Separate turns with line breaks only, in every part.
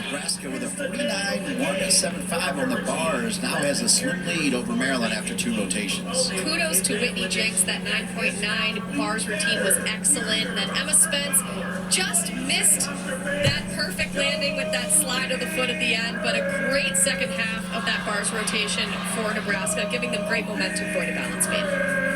Nebraska with a 49-175 on the bars. Now has a slim lead over Maryland after 2 rotations.
Kudos to Whitney Jenks. That 9.9 bars routine was excellent. And then Emma Spence just missed that perfect landing with that slide of the foot at the end. But a great second half of that bars rotation for Nebraska, giving them great momentum for the balance beam.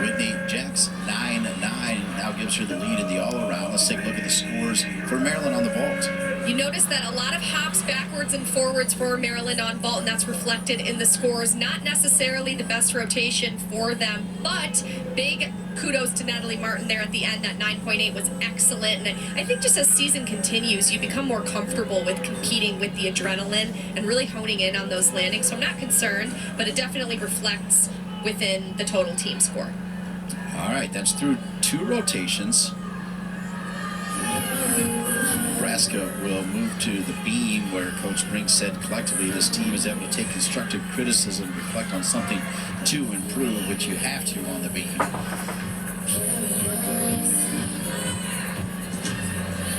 Whitney Jenks, 9-9, now gives her the lead in the all-around. Let's take a look at the scores for Maryland on the vault.
You notice that a lot of hops backwards and forwards for Maryland on vault, and that's reflected in the scores. Not necessarily the best rotation for them, but big kudos to Natalie Martin there at the end. That 9.8 was excellent, and I think just as season continues, you become more comfortable with competing with the adrenaline and really honing in on those landings. So I'm not concerned, but it definitely reflects within the total team score.
All right, that's through 2 rotations. Nebraska will move to the beam, where Coach Brink said collectively this team is able to take constructive criticism, reflect on something to improve, which you have to on the beam.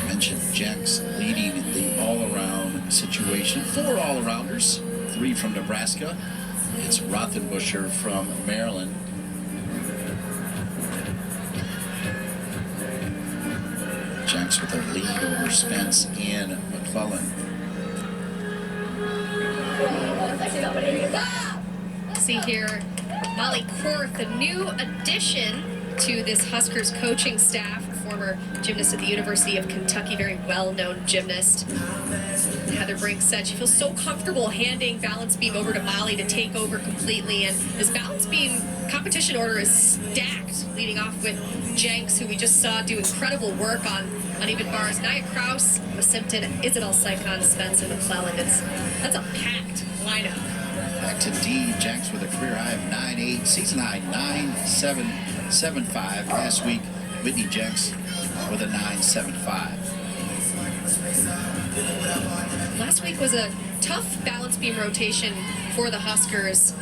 I mentioned Jenks leading the all-around situation. 4 all-arounders, 3 from Nebraska. It's Rothenbuscher from Maryland. Jenks with a lead over Spence and McClellan.
See here, Molly Korth, a new addition to this Huskers coaching staff, former gymnast at the University of Kentucky, very well-known gymnast. Heather Brink said she feels so comfortable handing balance beam over to Molly to take over completely, and this balance beam competition order is stacked, leading off with Jenks, who we just saw do incredible work on uneven bars. Nia Kraus, Simpton, Isabel Sycon, Spence, and McClellan. That's a packed lineup.
Back to D. Jenks with a career high of 9.8, season high 9.775. Last week, Whitney Jenks with a 9.75.
Last week was a tough balance beam rotation for the Huskers.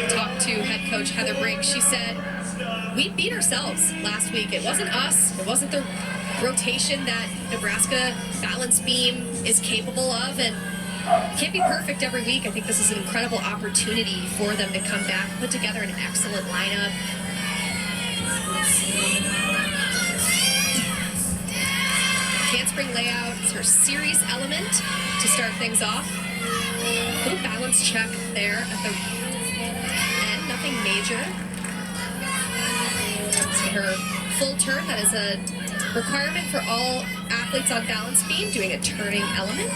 Talked to head coach Heather Brink. She said, we beat ourselves last week. It wasn't us. It wasn't the rotation that Nebraska balance beam is capable of, and can't be perfect every week. I think this is an incredible opportunity for them to come back, put together an excellent lineup. Handspring layout is her series element to start things off. Little balance check there at the end, nothing major. See her full turn, that is a requirement for all athletes on balance beam, doing a turning element.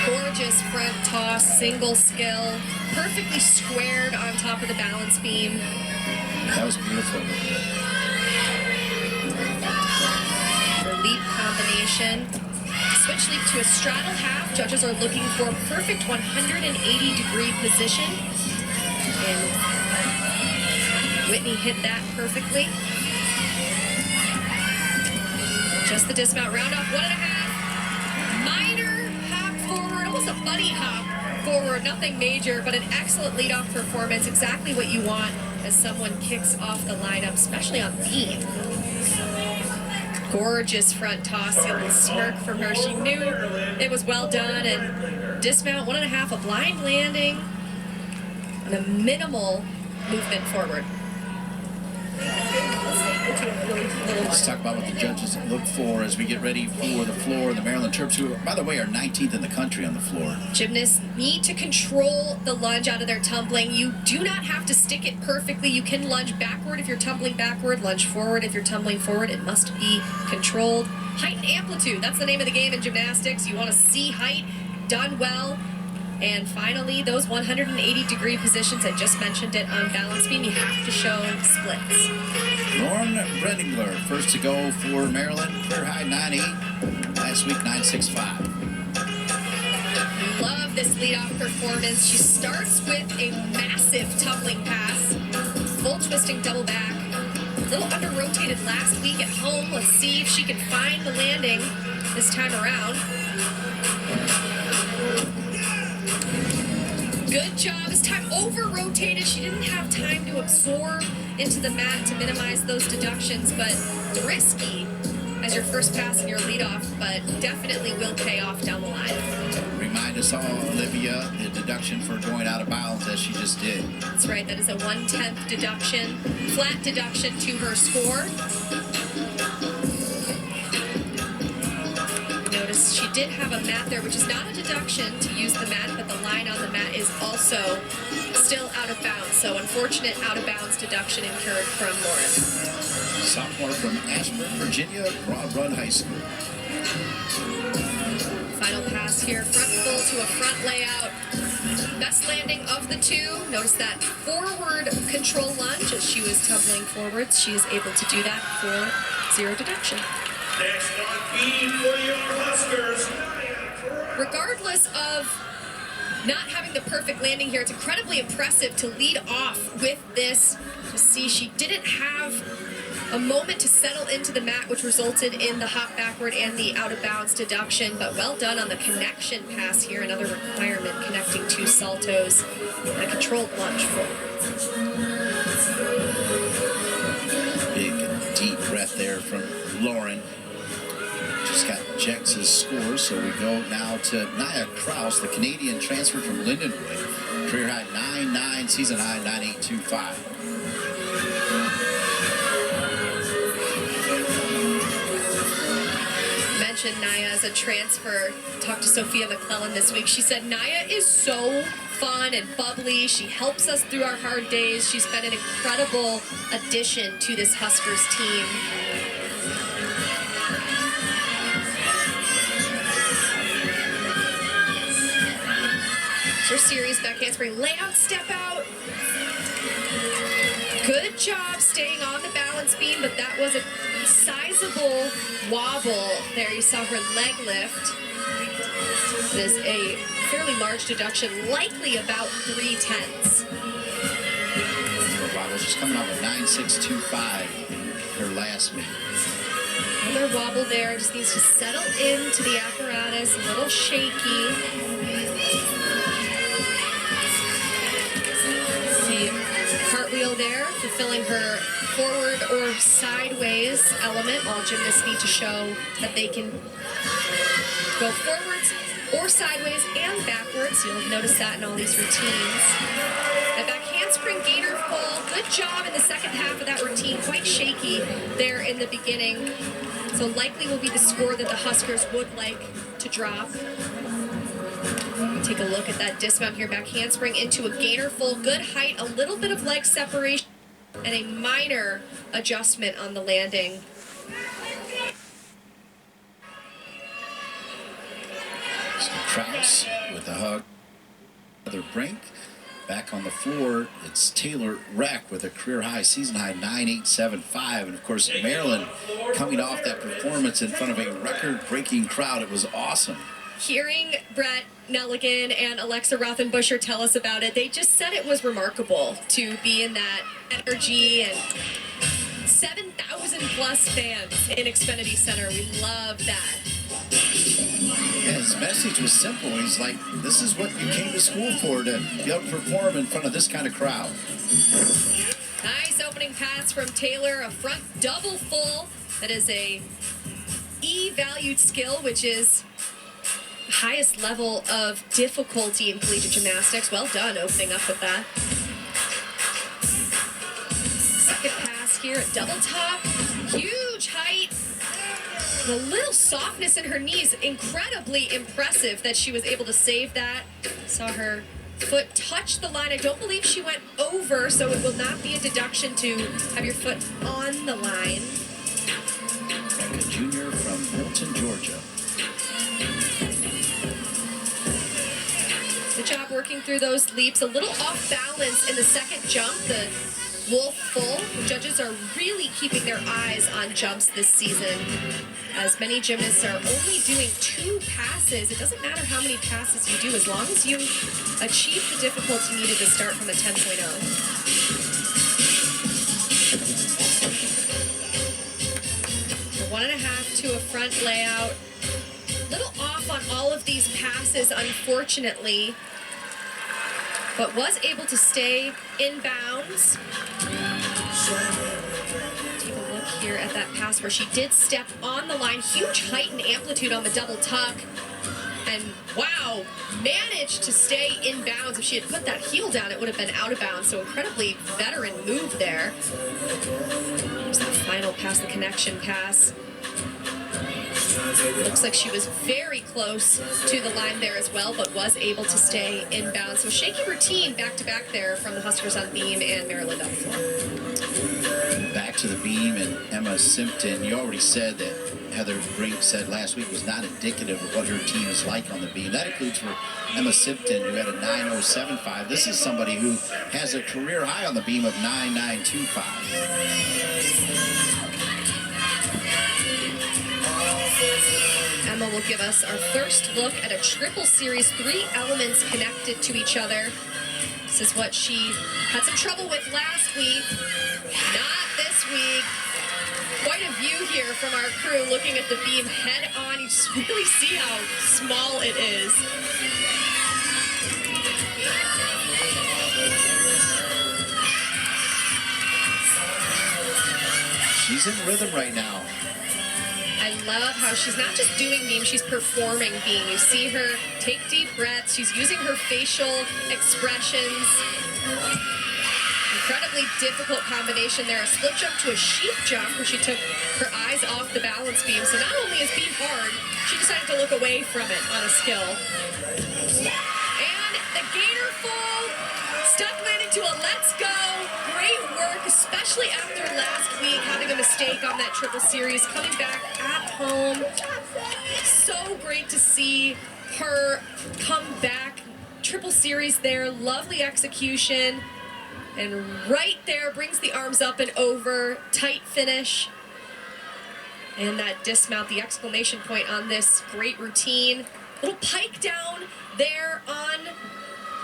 Gorgeous front toss, single skill, perfectly squared on top of the balance beam.
That was beautiful.
The leap combination. Switch leap to a straddle half. Judges are looking for a perfect 180-degree position. And Whitney hit that perfectly. Just the dismount, round off 1.5. Minor hop forward, almost a buddy hop forward, nothing major, but an excellent leadoff performance. Exactly what you want as someone kicks off the lineup, especially on beam. Gorgeous front toss, a little smirk from her. She knew it was well done, and dismount 1.5, a blind landing, and a minimal movement forward.
Let's talk about what the judges look for as we get ready for the floor. The Maryland Terps, who, by the way, are 19th in the country on the floor.
Gymnasts need to control the lunge out of their tumbling. You do not have to stick it perfectly. You can lunge backward if you're tumbling backward, lunge forward if you're tumbling forward. It must be controlled. Height and amplitude, that's the name of the game in gymnastics. You want to see height done well. And finally, those 180-degree positions, I just mentioned it on balance beam, you have to show splits.
Lauren Redingler, first to go for Maryland, career high 9.8, last week 9.65.
Love this leadoff performance. She starts with a massive tumbling pass, full twisting double back, a little under-rotated last week at home. Let's see if she can find the landing this time around. Good job. This time over-rotated. She didn't have time to absorb into the mat to minimize those deductions, but risky as your first pass and your leadoff, but definitely will pay off down the line.
Remind us all, Olivia, the deduction for going out of bounds as she just did.
That's right, that is a 1/10 deduction, flat deduction to her score. Notice she did have a mat there, which is not a deduction to use the mat, but the line on the mat is also still out of bounds. So unfortunate out of bounds deduction incurred from Lauren.
Sophomore from Ashburn, Virginia, Broad Run High School.
Final pass here, front full to a front layout. Best landing of the two. Notice that forward control lunge as she was tumbling forwards. She is able to do that for 0 deduction.
Next on B for your Huskers.
Regardless of not having the perfect landing here, it's incredibly impressive to lead off with this. You see, she didn't have a moment to settle into the mat, which resulted in the hop backward and the out of bounds deduction, but well done on the connection pass here. Another requirement, connecting 2 saltos and a controlled lunge forward.
Big deep breath there from Lauren. Just got Jex's score, so we go now to Nia Kraus, the Canadian transfer from Lindenwood. Career high 9.9, season high 9.825.
Mentioned Nia as a transfer. Talked to Sophia McClellan this week. She said Nia is so fun and bubbly. She helps us through our hard days. She's been an incredible addition to this Huskers team. Her series back handspring layout, step out. Good job staying on the balance beam, but that was a sizable wobble there. You saw her leg lift. It is a fairly large deduction, likely about 3/10.
Her wobble, she's coming off a 9.625 in her last meet.
Another wobble there, just needs to settle into the apparatus, a little shaky. Cartwheel there, fulfilling her forward or sideways element. All gymnasts need to show that they can go forwards or sideways and backwards. You'll notice that in all these routines. The back handspring gator pull, good job in the second half of that routine. Quite shaky there in the beginning. So likely will be the score that the Huskers would like to drop. Take a look at that dismount here. Back handspring into a gainer full. Good height, a little bit of leg separation, and a minor adjustment on the landing.
So Kraus with a hug. Another brink. Back on the floor, it's Taylor Reck with a career high, season high 9.875. And of course, Maryland coming off that performance in front of a record-breaking crowd. It was awesome.
Hearing Brett Nelligan and Alexa Rothenbuscher tell us about it, they just said it was remarkable to be in that energy, and 7,000 plus fans in Xfinity Center. We love that.
Yeah, his message was simple. He's like, this is what you came to school for, to be able to perform in front of this kind of crowd.
Nice opening pass from Taylor, a front double full. That is a E-valued skill, which is highest level of difficulty in collegiate gymnastics. Well done opening up with that. Second pass here, a double top, huge height, a little softness in her knees. Incredibly impressive that she was able to save that. Saw her foot touch the line. I don't believe she went over, so it will not be a deduction to have your foot on the line.
Becca Jr. from Milton, Georgia.
Good job working through those leaps. A little off balance in the second jump, the wolf full. The judges are really keeping their eyes on jumps this season, as many gymnasts are only doing 2 passes. It doesn't matter how many passes you do, as long as you achieve the difficulty needed to start from a 10.0. The 1.5 to a front layout. Little off on all of these passes, unfortunately, but was able to stay in bounds. Take a look here. here at that pass where she did step on the line. Huge height and amplitude on the double tuck. And wow, managed to stay in bounds. If she had put that heel down, it would have been out of bounds. So incredibly veteran move there. Here's that final pass, the connection pass. Looks like she was very close to the line there as well, but was able to stay in bounds. So shaky routine back-to-back there from the Huskers on beam and Maryland on the floor.
Back to the beam, and Emma Simpton, you already said that Heather Brink said last week was not indicative of what her team is like on the beam. That includes for Emma Simpton, who had a 9.075. This is somebody who has a career high on the beam of 9.925.
Emma will give us our first look at a triple series, 3 elements connected to each other. This is what she had some trouble with last week, not this week. Quite a view here from our crew looking at the beam head on. You just really see how small it is.
She's in rhythm right now.
I love how she's not just doing beam, she's performing beam. You see her take deep breaths. She's using her facial expressions. Incredibly difficult combination there. A split jump to a sheep jump where she took her eyes off the balance beam. So not only is beam hard, she decided to look away from it on a skill. And the gator full, stuck landing to a let's go. Great work, especially after last week having a mistake on that triple series, coming back at home. So great to see her come back. Triple series there, lovely execution. And right there, brings the arms up and over, tight finish. And that dismount, the exclamation point on this great routine. Little pike down there on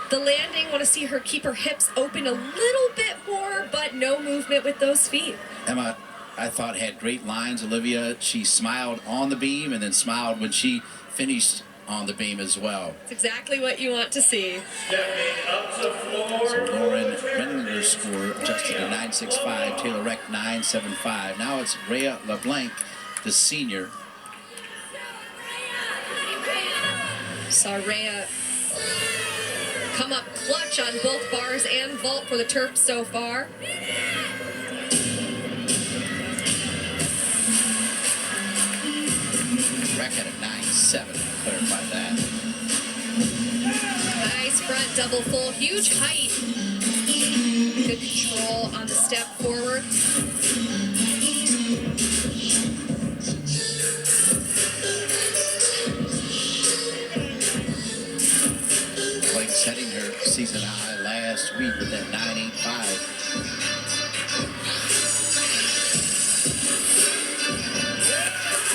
the landing. Want to see her keep her hips open a little bit more, but no movement with those feet.
Emma, I thought, had great lines. Olivia, she smiled on the beam and then smiled when she finished on the beam as well.
It's exactly what you want to see.
Stepping up to floor.
So Lauren Renlinger's score adjusted to 9.65, Taylor Reck 9.75. Now it's Rhea LeBlanc, the senior.
Saw Rhea come up clutch on both bars and vault for the Terps so far.
Reck had a 9.7. Clarify that.
Nice front double full, huge height. Good control on the step forward.
Blake setting her season high last week with that 9.85.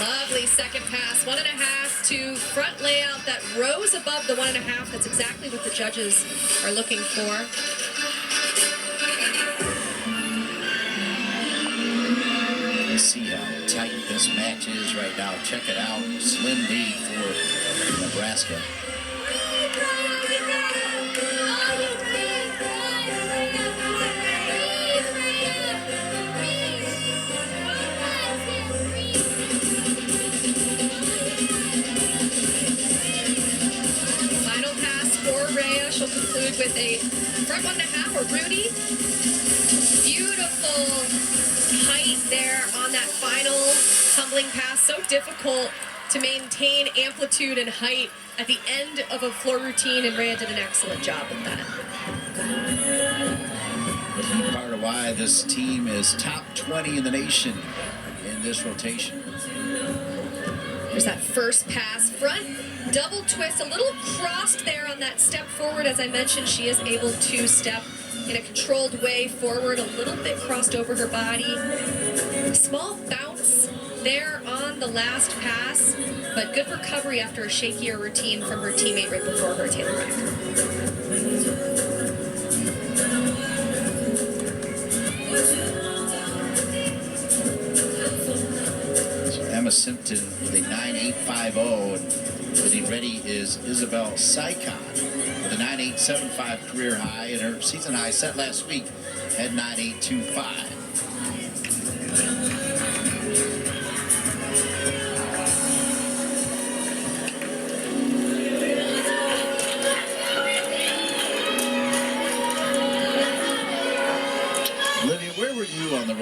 Lovely second pass, 1.5 to front layout that rose above the 1.5. That's exactly what the judges are looking for.
Let's see how tight this match is right now. Check it out. Slim lead for Nebraska.
She'll conclude with a front 1.5 or Rudy. Beautiful height there on that final tumbling pass. So difficult to maintain amplitude and height at the end of a floor routine, and Rhea did an excellent job with that.
Part of why this team is top 20 in the nation in this rotation.
There's that first pass, front double twist, a little crossed there on that step forward. As I mentioned, she is able to step in a controlled way forward, a little bit crossed over her body. Small bounce there on the last pass, but good recovery after a shakier routine from her teammate right before her, Taylor Reck.
Emma Simpton with a 9.850, and getting ready is Isabel Saikon with a 9.875 career high, and her season high set last week at 9.825.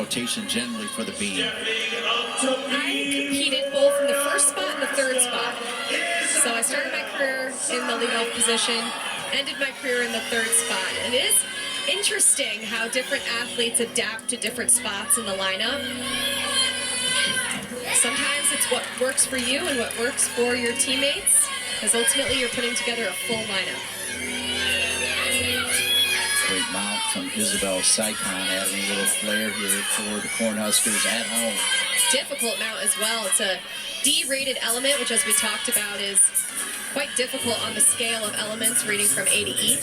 rotation generally for the beam?
I competed both in the first spot and the third spot. So I started my career in the leadoff position, ended my career in the third spot. And it is interesting how different athletes adapt to different spots in the lineup. Sometimes it's what works for you and what works for your teammates, because ultimately you're putting together a full lineup.
Great mount from Isabel Sycon, adding a little flair here for the Cornhuskers at home.
Difficult mount as well. It's a D-rated element, which, as we talked about, is quite difficult on the scale of elements, rating from A to E.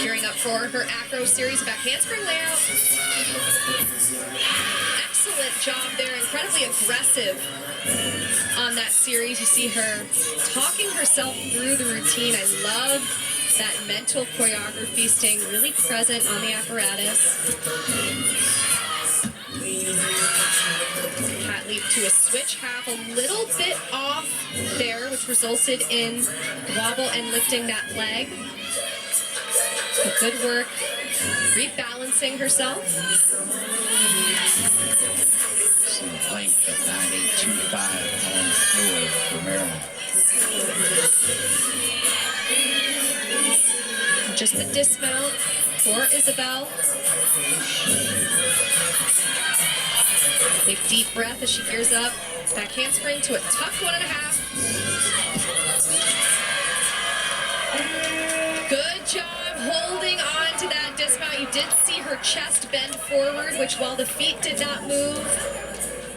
Gearing up for her acro series back handspring layout. Excellent job there, incredibly aggressive on that series. You see her talking herself through the routine. I love that mental choreography, staying really present on the apparatus. Cat leap to a switch half, a little bit off there, which resulted in wobble and lifting that leg. But good work, rebalancing herself.
Some length at 9.825 on the floor for Maryland.
Just the dismount for Isabel. Big deep breath as she gears up. Back handspring to a tuck 1.5. Good job holding on to that dismount. You did see her chest bend forward, which while the feet did not move,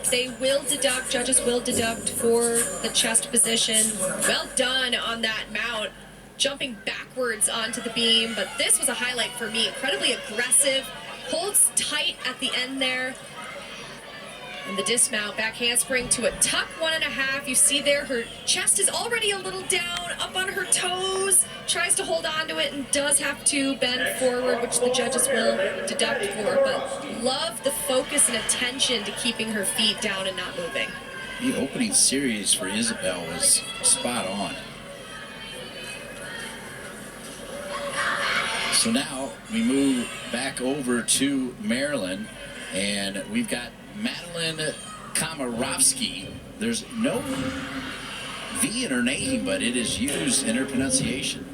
they will deduct, judges will deduct for the chest position. Well done on that mount, jumping backwards onto the beam, but this was a highlight for me. Incredibly aggressive, holds tight at the end there. And the dismount, back handspring to a tuck 1.5. You see there her chest is already a little down, up on her toes, tries to hold on to it and does have to bend forward, which the judges will deduct for. But love the focus and attention to keeping her feet down and not moving.
The opening series for Isabel was spot on. So now we move back over to Maryland, and we've got Madeline Komarovsky. There's no V in her name, but it is used in her pronunciation.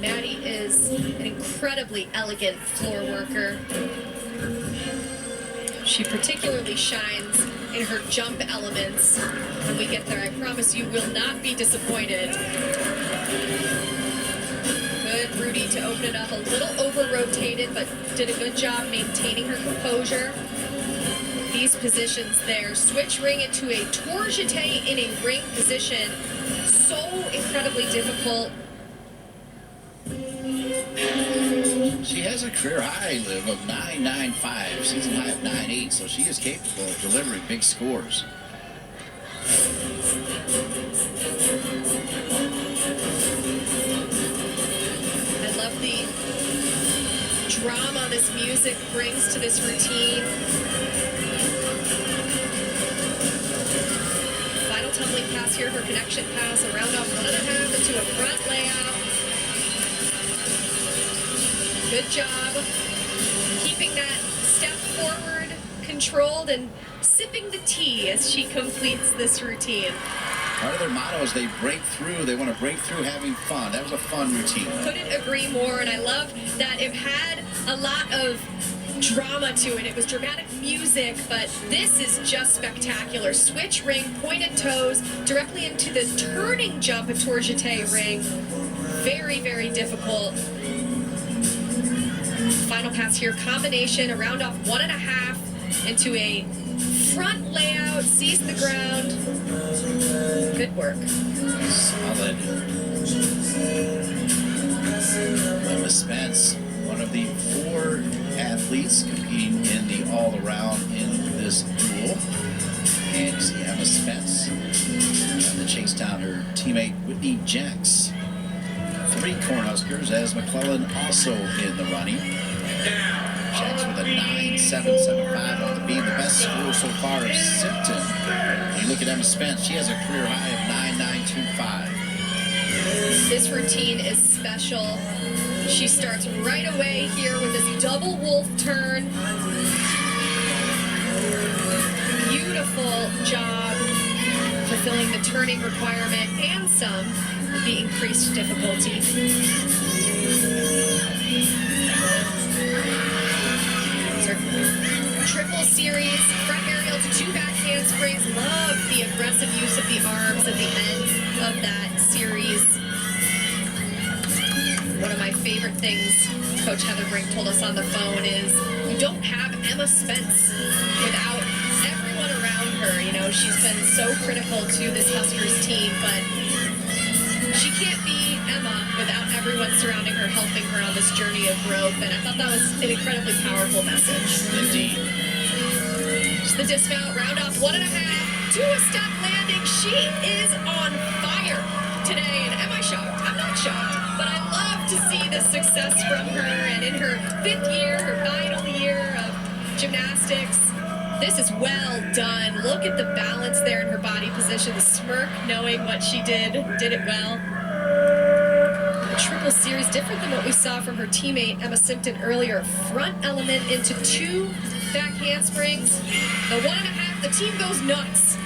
Maddie is an incredibly elegant floor worker. She particularly shines in her jump elements. When we get there, I promise you will not be disappointed. Good, Rudy, to open it up. A little over-rotated, but did a good job maintaining her composure. These positions there. Switch ring into a tour jeté in a ring position. So incredibly difficult.
She has a career high, Liv, of 9.95, season high of 9.8, so she is capable of delivering big scores.
I love the drama this music brings to this routine. Final tumbling pass here, her connection pass, a round off 1.5 into a front layout. Good job keeping that step forward controlled and sipping the tea as she completes this routine.
Part of their motto is they break through. They want to break through having fun. That was a fun routine.
Couldn't agree more, and I love that it had a lot of drama to it. It was dramatic music, but this is just spectacular. Switch ring, pointed toes, directly into the turning jump, a tour jeté ring. Very, very difficult. Final pass here, combination, a round off 1.5 into a front layout, sees the ground. Good work.
Solid. Emma Spence, one of the 4 athletes competing in the all-around in this duel. And you see Emma Spence trying to chase down her teammate Whitney Jenks. 3 Cornhuskers, as McClellan also in the running. Jenks with a 9.775 on the beam. The best score so far is Simpton You look at Emma Spence, she has a career high of 9.925.
This routine is special. She starts right away here with this double wolf turn. Beautiful job fulfilling the turning requirement and some with the increased difficulty. Triple series, front aerial to 2 back handsprings. Love the aggressive use of the arms at the end of that series. One of my favorite things Coach Heather Brink told us on the phone is you don't have Emma Spence without everyone around her. You know, she's been so critical to this Huskers team, but she can't be Emma without everyone surrounding her, helping her on this journey of growth. And I thought that was an incredibly powerful message.
Indeed.
Just the dismount, round off 1.5, 2-step landing. She is on fire today. And am I shocked? I'm not shocked. But I love to see this success from her. And in her 5th year, her final year of gymnastics, this is well done. Look at the balance there in her body position. The smirk, knowing what she did it well. The triple series, different than what we saw from her teammate Emma Simpton earlier. Front element into 2 back handsprings. The 1.5, the team goes nuts.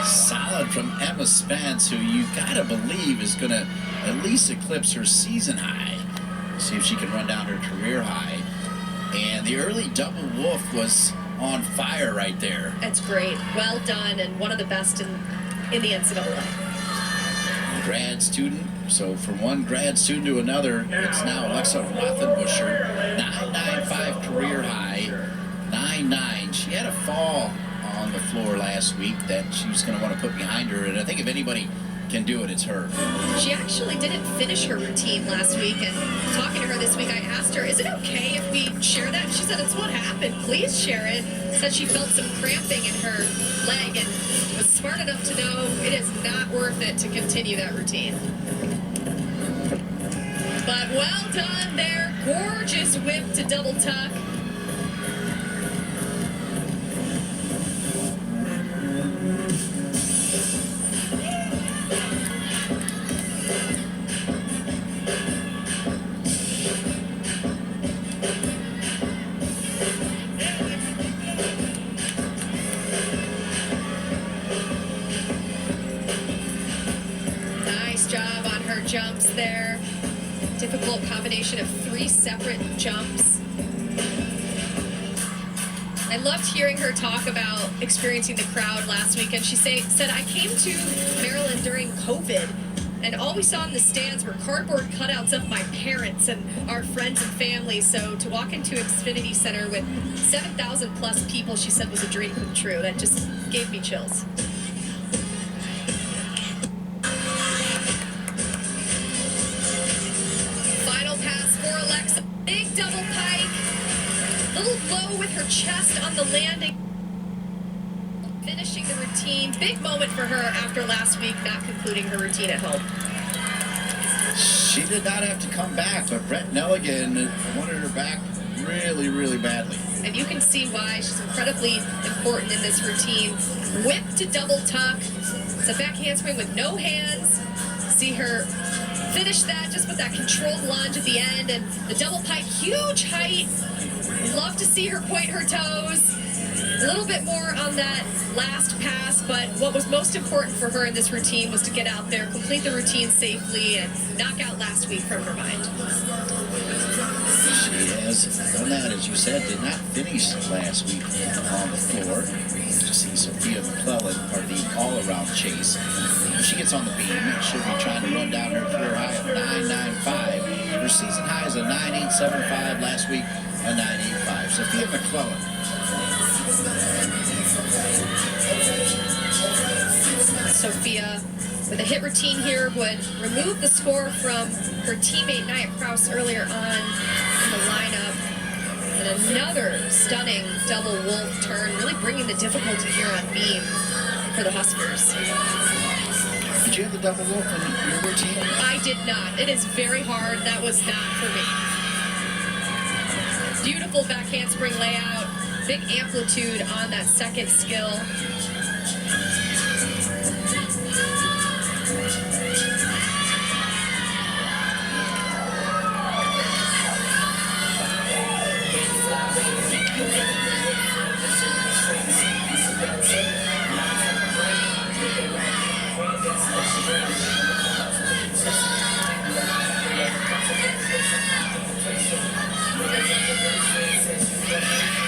Solid from Emma Spence, who you gotta believe is gonna at least eclipse her season high. See if she can run down her career high. And the early double wolf was on fire right there.
That's great. Well done, and one of the best in the NCAA.
Grad student. So from one grad student to another, it's now Alexa Rothenbuscher. 9.95 career high. 9.9. She had a fall on the floor last week that she was going to want to put behind her, and I think if anybody can do it, it's her.
She actually didn't finish her routine last week, and talking to her this week, I asked her, is it okay if we share that? She said, it's what happened. Please share it. Said she felt some cramping in her leg and was smart enough to know it is not worth it to continue that routine. But well done there. Gorgeous whip to double tuck. Jumps there. Difficult combination of 3 separate jumps. I loved hearing her talk about experiencing the crowd last weekend. She said, I came to Maryland during COVID, and all we saw in the stands were cardboard cutouts of my parents and our friends and family. So to walk into Xfinity Center with 7,000 plus people, she said, was a dream come true. That just gave me chills. Big double pike, a little low with her chest on the landing, finishing the routine. Big moment for her after last week not concluding her routine at home.
She did not have to come back, but Brett Nelligan wanted her back really, really badly.
And you can see why. She's incredibly important in this routine. Whip to double tuck. It's a back handspring with no hands. See her finish that just with that controlled lunge at the end, and the double pike, huge height. Love to see her point her toes. A little bit more on that last pass, but what was most important for her in this routine was to get out there, complete the routine safely, and knock out last week from her mind.
She has done that, as you said, did not finish last week on the floor. To see Sophia McClellan, part of the all-around chase. When she gets on the beam, she'll be trying to run down her career high of 9.95. Her season high is a 9.875. Last week, a 9.85. Sophia McClellan.
Sophia, with a hit routine here, would remove the score from her teammate Nia Kraus earlier on in the lineup. And another stunning double wolf turn, really bringing the difficulty here on beam for the Huskers.
Did you have the double wolf in your routine?
I did not. It is very hard. That was not for me. Beautiful back handspring layout. Big amplitude on that second skill.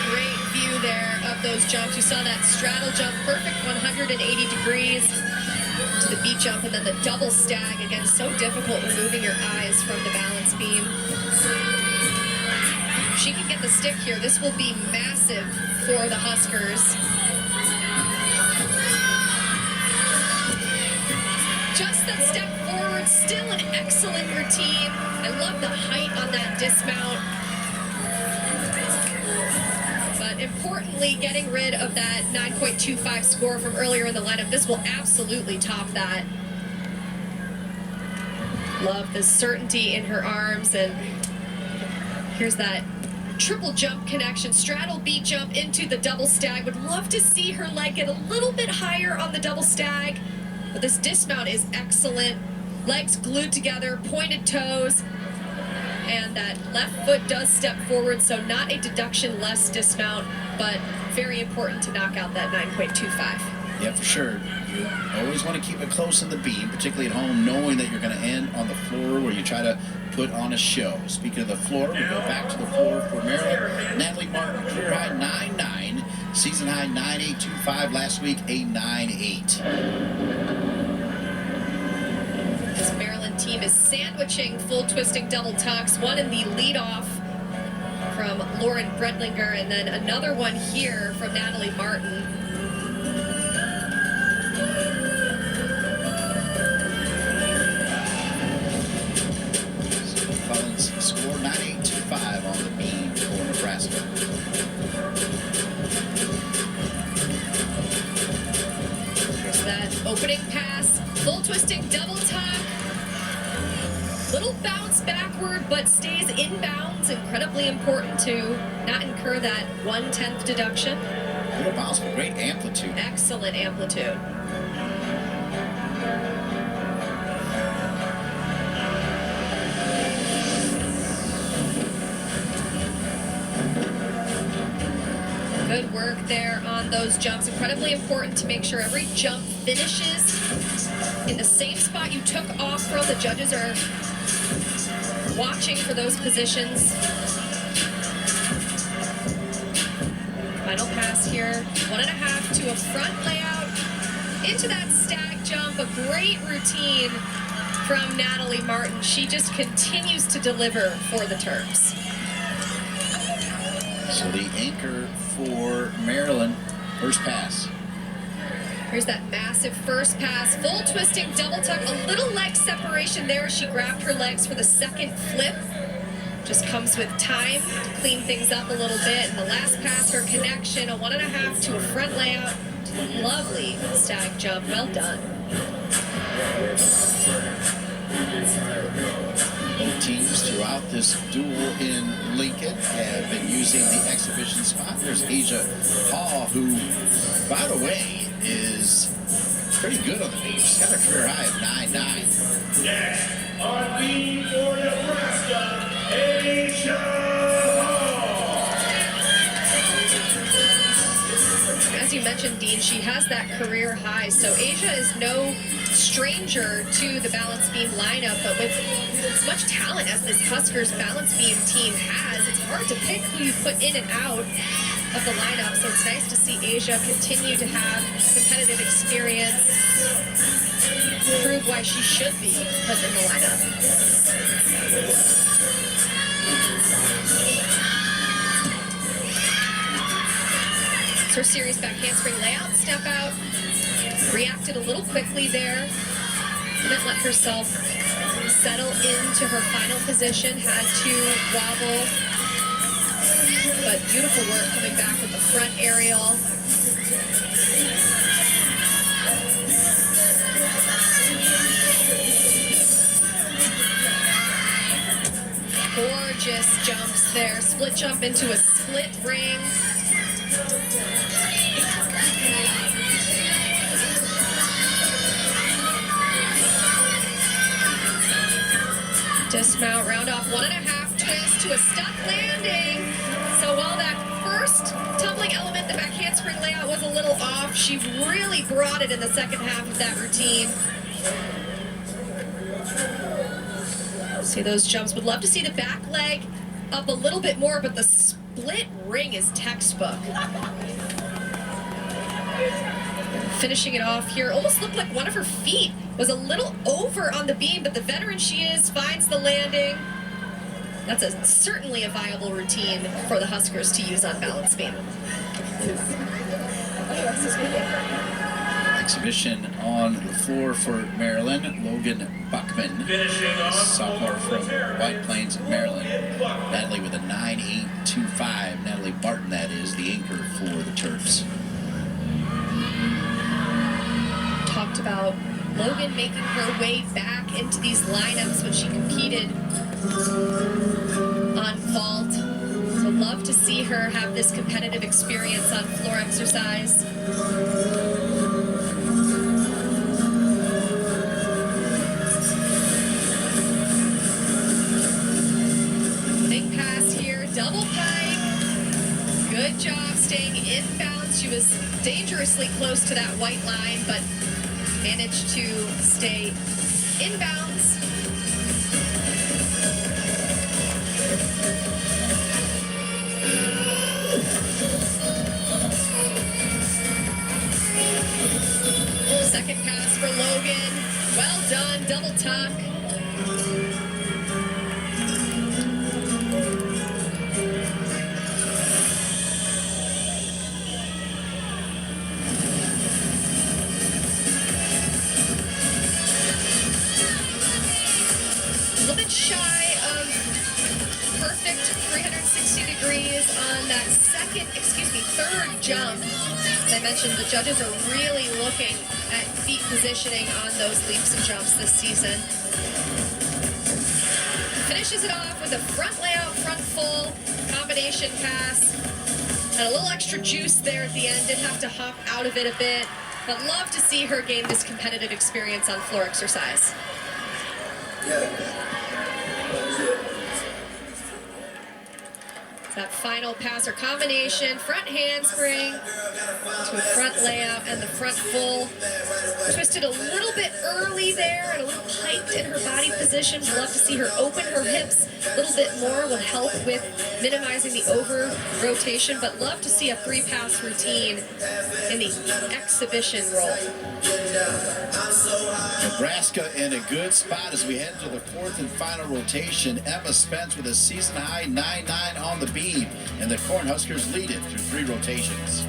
Great view there of those jumps. You saw that straddle jump, perfect 180 degrees to the beat jump, and then the double stag. Again, so difficult removing your eyes from the balance beam. If she can get the stick here, this will be massive for the Huskers. Just that step forward, still an excellent routine. I love the height on that dismount. But importantly, getting rid of that 9.25 score from earlier in the lineup. This will absolutely top that. Love the certainty in her arms, and here's that triple jump connection, straddle beat jump into the double stag. Would love to see her leg get a little bit higher on the double stag, but this dismount is excellent. Legs glued together, pointed toes, and that left foot does step forward, so not a deduction-less dismount, but very important to knock out that 9.25.
Yeah, for sure. You always want to keep it close in the beam, particularly at home, knowing that you're going to end on the floor where you try to put on a show. Speaking of the floor, we go back to the floor for Maryland. Natalie Martin, career high 9.9, season high 9.825, last week a 9.8.
This Maryland team is sandwiching full twisting double tucks, one in the leadoff from Lauren Bredlinger, and then another one here from Natalie Martin.
Score 9.825 on the beam for Nebraska.
Here's that opening pass, full twisting double tuck. Little bounce backward, but stays in bounds. Incredibly important to not incur that 1/10 deduction.
Little bounce, but great amplitude.
Excellent amplitude. Good work there on those jumps. Incredibly important to make sure every jump finishes in the same spot you took off from. The judges are watching for those positions. Final pass here. 1.5 to a front layout. Into that stag jump. A great routine from Natalie Martin. She just continues to deliver for the Terps.
So the anchor for Maryland, first pass.
Here's that massive first pass, full twisting double tuck, a little leg separation there. She grabbed her legs for the second flip. Just comes with time to clean things up a little bit. And the last pass, her connection, a 1.5 to a front layout. Lovely stag jump, well done.
Both teams throughout this duel in Lincoln have been using the exhibition spot. There's Asia Hall, who, by the way, is pretty good on the beam. She's got a career high of 9.9.
Next, on beam for Nebraska, Asia Hall.
As you mentioned, Dean, she has that career high, so Asia is no stranger to the balance beam lineup, but with as much talent as this Huskers balance beam team has, it's hard to pick who you put in and out of the lineup, so it's nice to see Asia continue to have competitive experience, prove why she should be put in the lineup. It's her series back handspring layout, step out, reacted a little quickly there, didn't let herself settle into her final position, had to wobble, but beautiful work coming back with the front aerial. Gorgeous jumps there, split jump into a split ring. Dismount, round off 1.5 twist to a stuck landing. So while that first tumbling element, the back handspring layout was a little off, she really brought it in the second half of that routine. See those jumps. Would love to see the back leg up a little bit more, but the split ring is textbook. Finishing it off here, almost looked like one of her feet was a little over on the beam, but the veteran she is finds the landing. That's certainly a viable routine for the Huskers to use on balance beam.
Exhibition on the floor for Maryland. Logan Buckman, sophomore from White Plains, Maryland. Natalie with a 9.825. Natalie Barton, that is, the anchor for the Terps.
Talked about Logan making her way back into these lineups when she competed on vault. So love to see her have this competitive experience on floor exercise. Big pass here, double pike. Good job staying inbounds. She was dangerously close to that white line, but managed to stay inbounds. Second pass for Logan. Well done, double tuck. A little bit shy of perfect 360 degrees on that third jump. As I mentioned, the judges are really looking at feet positioning on those leaps and jumps this season. Finishes it off with a front layout, front full, combination pass. Had a little extra juice there at the end, did have to hop out of it a bit, but love to see her gain this competitive experience on floor exercise. That final pass or combination, front handspring to a front layout and the front full. Twisted a little bit early there and a little hiked in her body position. We'd love to see her open her hips a little bit more. Will help with minimizing the over rotation, but love to see a 3-pass routine in the exhibition role.
Nebraska in a good spot as we head into the fourth and final rotation. Emma Spence with a season high 9.9 on the beam, and the Cornhuskers lead it through 3 rotations.